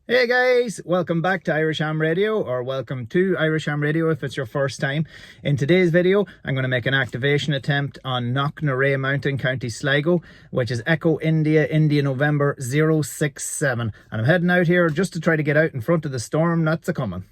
Hey guys, welcome back to Irish Ham Radio, or welcome to Irish Ham Radio if it's your first time. In today's video, I'm going to make an activation attempt on Knocknarea Mountain, County Sligo, which is Echo India, India November 067. And I'm heading out here just to try to get out in front of the storm that's a-coming.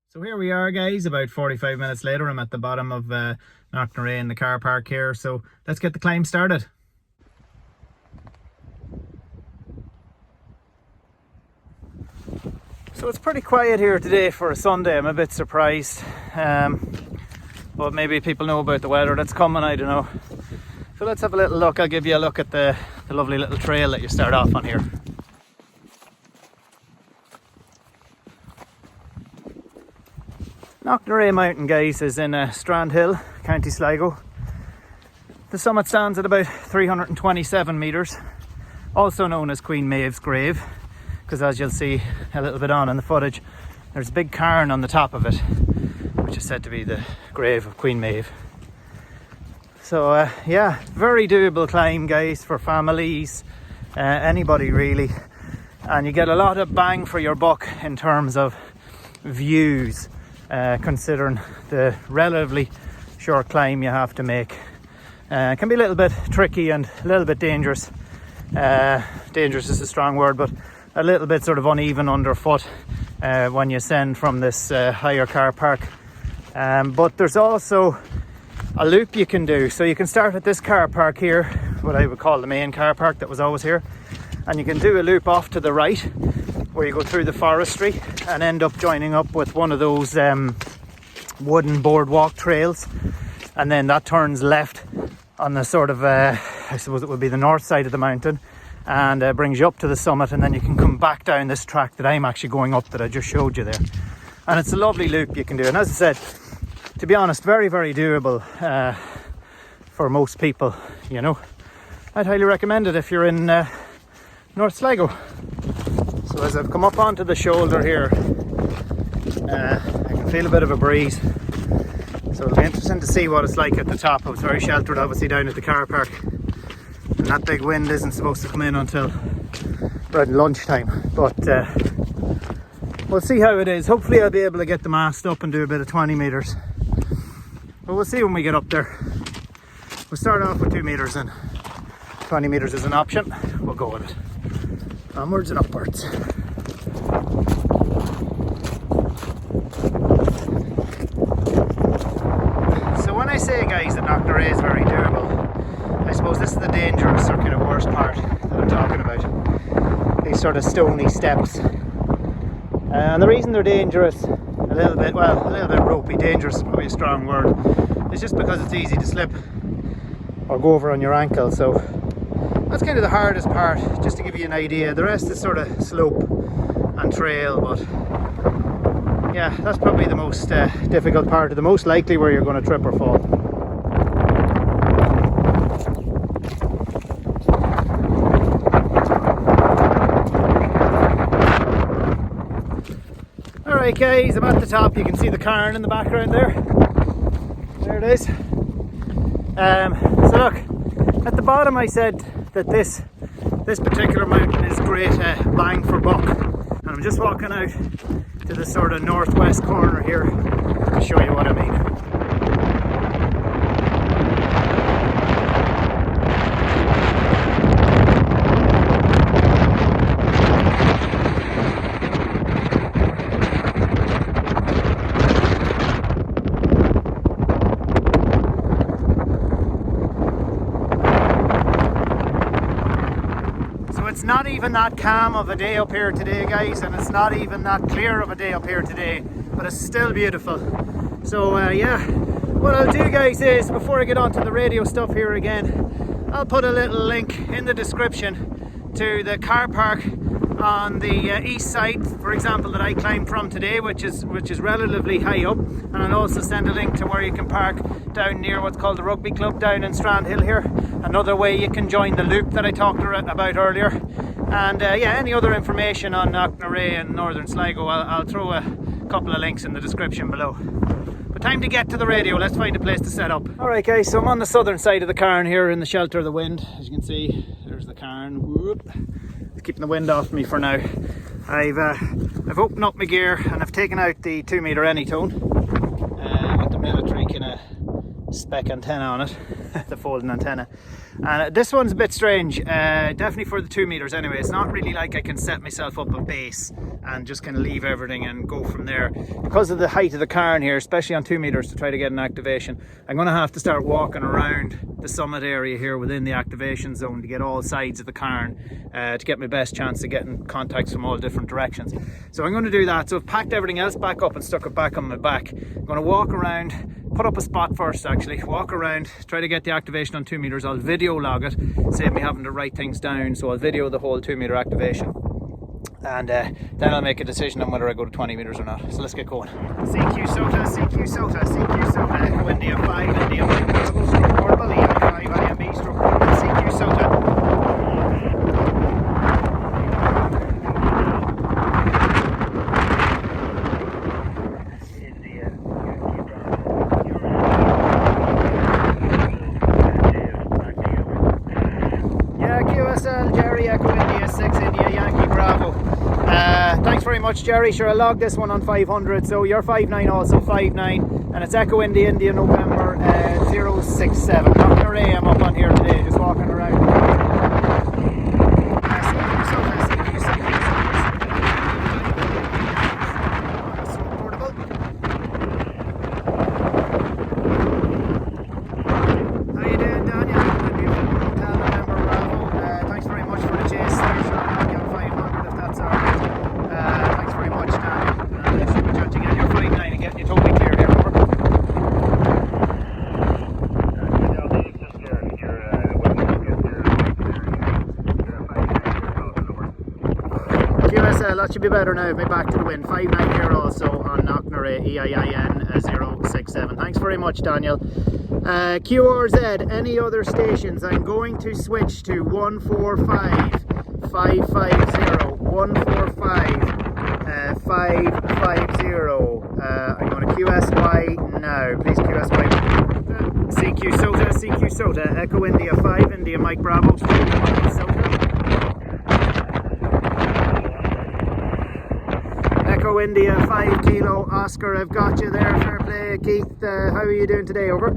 So here we are guys, about 45 minutes later. I'm at the bottom of Knocknarea in the car park here, so let's get the climb started. So it's pretty quiet here today for a Sunday. I'm a bit surprised, but maybe people know about the weather that's coming, I don't know. So let's have a little look. I'll give you a look at the lovely little trail that you start off on here. Knocknarea Mountain, guys, is in Standhill, County Sligo. The summit stands at about 327 metres, also known as Queen Maeve's grave, because as you'll see a little bit on in the footage, there's a big cairn on the top of it, which is said to be the grave of Queen Maeve. So yeah, very doable climb, guys, for families, anybody really, and you get a lot of bang for your buck in terms of views. Considering the relatively short climb you have to make. It can be a little bit tricky and a little bit dangerous. Dangerous is a strong word, but a little bit sort of uneven underfoot when you ascend from this higher car park. But there's also a loop you can do. So you can start at this car park here, what I would call the main car park that was always here, and you can do a loop off to the right, where you go through the forestry and end up joining up with one of those wooden boardwalk trails, and then that turns left on the sort of I suppose it would be the north side of the mountain, and brings you up to the summit, and then you can come back down this track that I'm actually going up, that I just showed you there. And it's a lovely loop you can do, and as I said, to be honest, very doable for most people, you know. I'd highly recommend it if you're in North Sligo. So as I've come up onto the shoulder here, I can feel a bit of a breeze. So it'll be interesting to see what it's like at the top. It's very sheltered obviously down at the car park, and that big wind isn't supposed to come in until around lunchtime. But we'll see how it is. Hopefully I'll be able to get the mast up and do a bit of 20 metres. But we'll see when we get up there. We'll start off with 2 metres, and 20 metres is an option. We'll go with it. Onwards and upwards. So when I say, guys, that Knocknarea is very doable, I suppose this is the dangerous or kind of worst part that I'm talking about. These sort of stony steps. And the reason they're dangerous, a little bit ropey, dangerous is probably a strong word, it's just because it's easy to slip or go over on your ankle. So that's kind of the hardest part, just to give you an idea. The rest is sort of slope and trail, but yeah, that's probably the most difficult part, or the most likely where you're going to trip or fall. Alright guys, I'm at the top. You can see the cairn in the background there. There it is. So look, at the bottom I said that this particular mountain is great bang for buck, and I'm just walking out to the sort of northwest corner here to show you what I mean. It's not even that calm of a day up here today, guys, and it's not even that clear of a day up here today, but it's still beautiful. So yeah, what I'll do, guys, is before I get on to the radio stuff here again, I'll put a little link in the description to the car park on the east side, for example, that I climbed from today, which is relatively high up, and I'll also send a link to where you can park down near what's called the Rugby Club down in Standhill here. Another way you can join the loop that I talked about earlier. And yeah, any other information on Knocknarea and Northern Sligo, I'll throw a couple of links in the description below. But time to get to the radio. Let's find a place to set up. Alright guys, so I'm on the southern side of the cairn here in the shelter of the wind. As you can see, there's the cairn. Whoop. It's keeping the wind off me for now. I've opened up my gear and I've taken out the 2 meter anytone with the military kind of spec antenna on it, the folding antenna. And this one's a bit strange, definitely for the 2 meters anyway. It's not really like I can set myself up a base and just kind of leave everything and go from there. Because of the height of the cairn here, especially on 2 meters to try to get an activation, I'm going to have to start walking around the summit area here within the activation zone to get all sides of the cairn to get my best chance of getting contacts from all different directions. So I'm going to do that. So I've packed everything else back up and stuck it back on my back. I'm going to walk around, put up a spot first actually, walk around, try to get the activation on 2 meters. I'll video log it, save me having to write things down, so I'll video the whole 2 meter activation. And then I'll make a decision on whether I go to 20 meters or not. So let's get going. CQ SOTA, CQ SOTA, CQ SOTA, Echo India 5, India Mike Bravo, stroke portable, EI5, IMB, stroke portable, CQ SOTA. Jerry, Echo India 6, India Yankee Bravo. Thanks very much, Jerry. Sure, I logged this one on 500, so you're 5'9", also 5'9", and it's Echo India, India November 067. Knocknarea, I'm up on here today, just walking around. That should be better now. I've been back to the wind. 5'9" here also on Knocknarea IN-067. Thanks very much, Daniel. QRZ, any other stations? I'm going to switch to 145 550 145 550. I'm going to QSY now. Please QSY. CQ SOTA, CQ SOTA, Echo India 5, India Mike Bravo, SOTA. Echo India 5 Kilo Oscar, I've got you there. Fair play, Keith. How are you doing today? Over.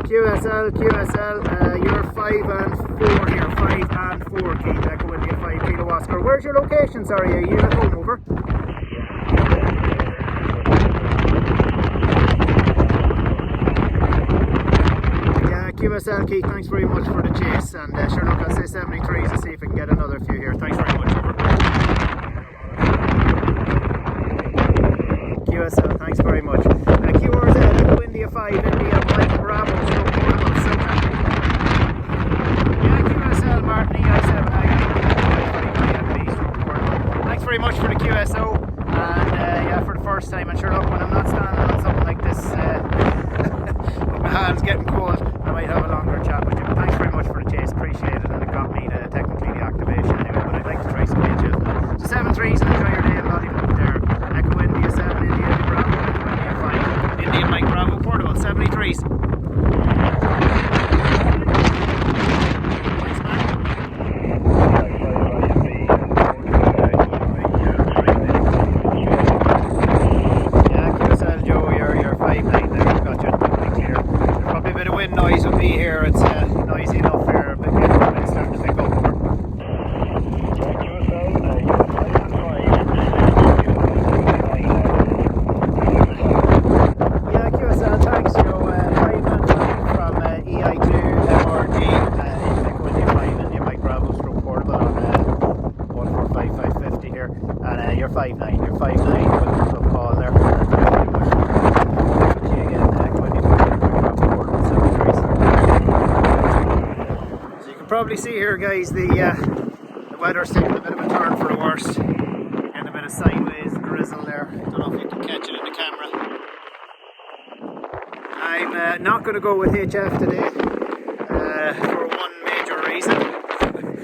QSL, you're 5 and 4 here. 5 and 4, Keith. Echo India 5 Kilo Oscar. Where's your location? Sorry, are you at home? Over. QSL Keith, thanks very much for the chase, and sure look, I'll say 73s and see if I can get another few here. Thanks very much. Over. QSL, thanks very much. QRZ, Echo India 5, India Mike Bravo, stroke portable, SOTA. Yeah, QSL Martin, EI7, IMB, stroke portable. Thanks very much for the QSO, and yeah, for the first time, and sure look, when I'm not standing on something like this, with my hands getting cold, I might have a longer chat with you, but thanks very much for the chase, appreciate it, and it got me to technically the activation anyway, but I'd like to try some edges. So 7-3s and enjoy your day, a lot of you there. Echo India 7, India Bravo, Echo India 5, India Mike Bravo, portable, 73s. Noise would be here, it's noisy enough here, but it's starting to pick up. Yeah, QSL, thanks. You know, 5 and 5 from EI2 MRG, Echo India 5, India Mike Bravo, stroke portable on 145 550 here, and you're 5'9", you're 5'9", with a call there. Probably see here, guys, the weather's taking a bit of a turn for the worse, and a bit of sideways drizzle there. Don't know if you can catch it in the camera. I'm not going to go with HF today for one major reason.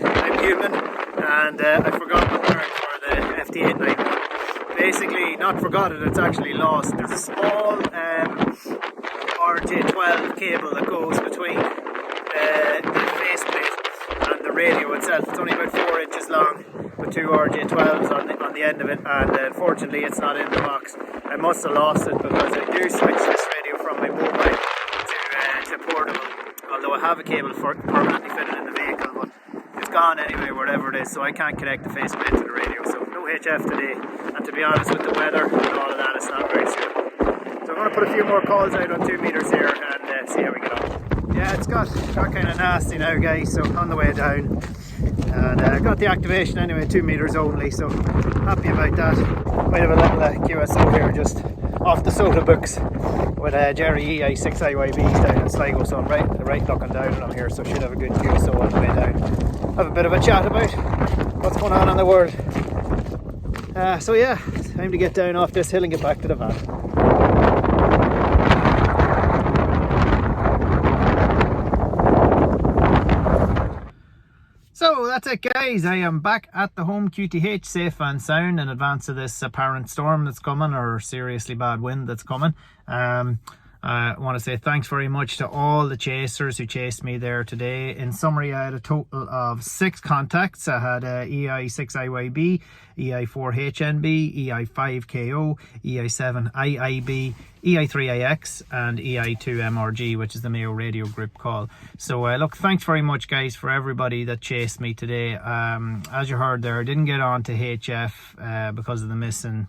I'm human and I forgot my card for the FT891. Basically, not forgot it, it's actually lost. There's a small RJ12 cable that goes between the faceplate and the radio itself. It's only about 4 inches long with 2 RJ12s on the end of it, and unfortunately it's not in the box. I must have lost it because I do switch this radio from my mobile to portable, although I have a cable permanently fitted in the vehicle, but it's gone anyway wherever it is, so I can't connect the faceplate to the radio. So no HF today, and to be honest, with the weather and all of that, it's not very suitable. So I'm going to put a few more calls out on 2 meters here and see how we get on. Yeah, it's got kind of nasty now, guys, so on the way down. And I got the activation anyway, 2 meters only, so happy about that. Might have a little QSO here just off the SOTA books with Jerry EI6IYBs down in Sligo, so I'm right looking down and I'm here, so should have a good QSO on the way down. Have a bit of a chat about what's going on in the world. So yeah, it's time to get down off this hill and get back to the van. So that's it, guys. I am back at the home QTH, safe and sound, in advance of this apparent storm that's coming, or seriously bad wind that's coming. I want to say thanks very much to all the chasers who chased me there today. In summary, I had a total of 6 contacts. I had EI6IYB, EI4HNB, EI5KO, EI7IIB, EI3AX and EI2MRG, which is the Mayo Radio Group call. So look, thanks very much, guys, for everybody that chased me today. As you heard there, I didn't get on to HF because of the missing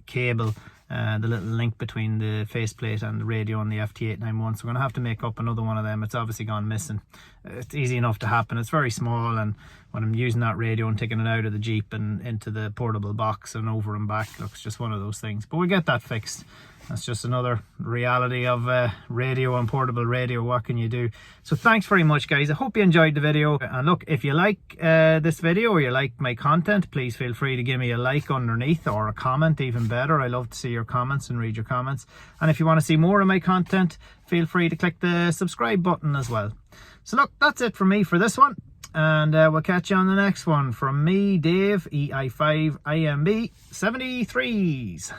cable. The little link between the faceplate and the radio on the FT891, so we're going to have to make up another one of them. It's obviously gone missing. It's easy enough to happen. It's very small, and when I'm using that radio and taking it out of the Jeep and into the portable box and over and back, look, it's just one of those things. But we get that fixed. That's just another reality of radio and portable radio. What can you do? So thanks very much, guys. I hope you enjoyed the video. And look, if you like this video or you like my content, please feel free to give me a like underneath, or a comment, even better. I love to see your comments and read your comments. And if you want to see more of my content, feel free to click the subscribe button as well. So look, that's it from me for this one. And we'll catch you on the next one. From me, Dave, EI5IMB 73s.